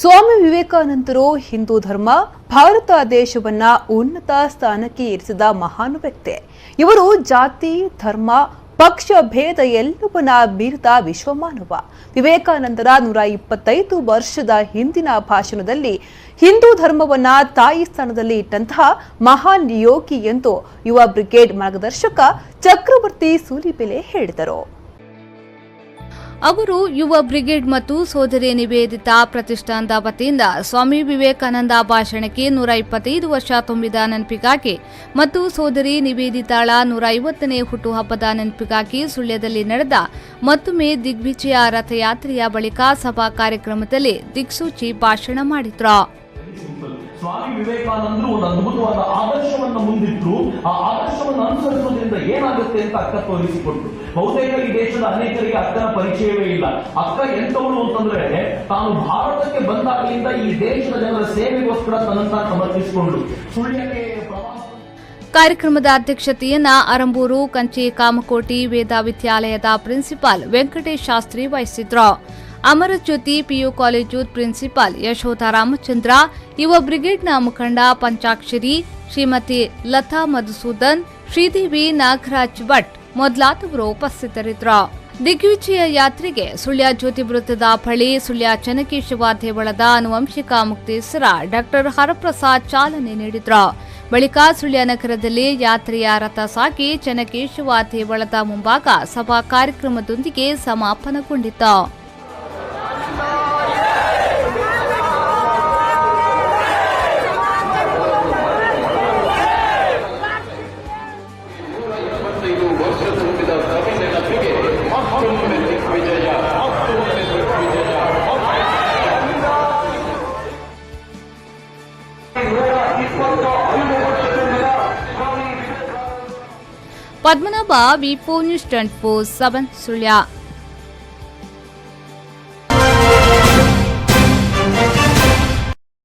ಸ್ವಾಮಿ ವಿವೇಕಾನಂದರು ಹಿಂದೂ ಧರ್ಮ ಭಾರತ ದೇಶವನ್ನ ಉನ್ನತ ಸ್ಥಾನಕ್ಕೆ ಏರಿಸಿದ ಮಹಾನ್ ವ್ಯಕ್ತಿ. ಇವರು ಜಾತಿ ಧರ್ಮ ಪಕ್ಷ ಭೇದ ಎಲ್ಲವನ್ನ ಮೀರಿದ ವಿಶ್ವಮಾನವ. ವಿವೇಕಾನಂದರ 125 ವರ್ಷದ ಹಿಂದಿನ ಭಾಷಣದಲ್ಲಿ ಹಿಂದೂ ಧರ್ಮವನ್ನ ತಾಯಿ ಸ್ಥಾನದಲ್ಲಿ ಇಟ್ಟಂತಹ ಮಹಾನ್ ಯೋಗಿ ಎಂದು ಯುವ ಬ್ರಿಗೇಡ್ ಮಾರ್ಗದರ್ಶಕ ಚಕ್ರವರ್ತಿ ಸೂಲಿಬೆಲೆ ಹೇಳಿದರು. ಅವರು ಯುವ ಬ್ರಿಗೇಡ್ ಮತ್ತು ಸೋದರಿ ನಿವೇದಿತಾ ಪ್ರತಿಷ್ಠಾನದ ವತಿಯಿಂದ ಸ್ವಾಮಿ ವಿವೇಕಾನಂದ ಭಾಷಣಕ್ಕೆ 125 ವರ್ಷ ತುಂಬಿದ ನೆನಪಿಗಾಗಿ ಮತ್ತು ಸೋದರಿ ನಿವೇದಿತಾಳ 150ನೇ ಹುಟ್ಟುಹಬ್ಬದ ನೆನಪಿಗಾಗಿ ಸುಳ್ಯದಲ್ಲಿ ನಡೆದ ಮತ್ತೊಮ್ಮೆ ದಿಗ್ವಿಜಯ ರಥಯಾತ್ರೆಯ ಬಳಿಕ ಸಭಾ ಕಾರ್ಯಕ್ರಮದಲ್ಲಿ ದಿಕ್ಸೂಚಿ ಭಾಷಣ ಮಾಡಿದ್ರು. ಸ್ವಾಮಿ ವಿವೇಕಾನಂದರು ಒಂದು ಅದ್ಭುತವಾದ ಆದರ್ಶವನ್ನು ಮುಂದಿಟ್ಟರು. ಆ ಆದರ್ಶವನ್ನು ಅನುಸರಿಸುವುದರಿಂದ ಏನಾಗುತ್ತೆ ಅಂತ ಅಕ್ಕ ತೋರಿಸಿಕೊಟ್ರು. ಬಹುತೇಕ ಈ ದೇಶದ ಅನೇಕರಿಗೆ ಅಕ್ಕನ ಪರಿಚಯವೇ ಇಲ್ಲ. ಅಕ್ಕ ಎಂತವಳು ಅಂತಂದ್ರೆ ತಾನು ಭಾರತಕ್ಕೆ ಬಂದಾಗಲಿಂದ ಈ ದೇಶದ ಜನರ ಸೇವೆಗೋಸ್ಕರ ತನ್ನಂತ ಸಮರ್ಪಿಸಿಕೊಂಡ್ರು. ಸುಳ್ಯಕ್ಕೆ ಕಾರ್ಯಕ್ರಮದ ಅಧ್ಯಕ್ಷತೆಯನ್ನ ಅರಂಬೂರು ಕಂಚಿ ಕಾಮಕೋಟಿ ವೇದ ವಿದ್ಯಾಲಯದ ಪ್ರಿನ್ಸಿಪಾಲ್ ವೆಂಕಟೇಶ್ ಶಾಸ್ತ್ರಿ ವಹಿಸಿದ್ರು. Amarajyothi PU college principal Yashoda Ramachandra, Yuva ಬ್ರಿಗೇಡ್ನ ಮುಖಂಡ ಪಂಚಾಕ್ಷರಿ, ಶ್ರೀಮತಿ ಲತಾ ಮಧುಸೂದನ್, ಶ್ರೀದೇವಿ ನಾಗರಾಜ್ ಭಟ್ ಮೊದಲಾದವರು ಉಪಸ್ಥಿತರಿದ್ದರು. ದಿಗ್ವಿಜಯ ಯಾತ್ರೆಗೆ ಸುಳ್ಯ ಜ್ಯೋತಿ ವೃತ್ತದ ಬಳಿ ಸುಳ್ಯ ಚೆನ್ನಕೇಶವ ದೇವಳದ ಆನುವಂಶಿಕ ಮುಕ್ತೇಶ್ವರ ಡಾ ಹರಪ್ರಸಾದ್ ಚಾಲನೆ ನೀಡಿದ್ರು. ಬಳಿಕ ಸುಳ್ಯ ನಗರದಲ್ಲಿ ಯಾತ್ರೆಯ ರಥ ಸಾಗಿ ಚೆನ್ನಕೇಶವ ದೇವಳದ ಮುಂಭಾಗ ಸಭಾ ಕಾರ್ಯಕ್ರಮದೊಂದಿಗೆ ಸಮಾಪನಗೊಂಡಿತು. ಪದ್ಮನಾಭ, ವಿ4 ನ್ಯೂಸ್ 24/7 ಸುಳ್ಯ.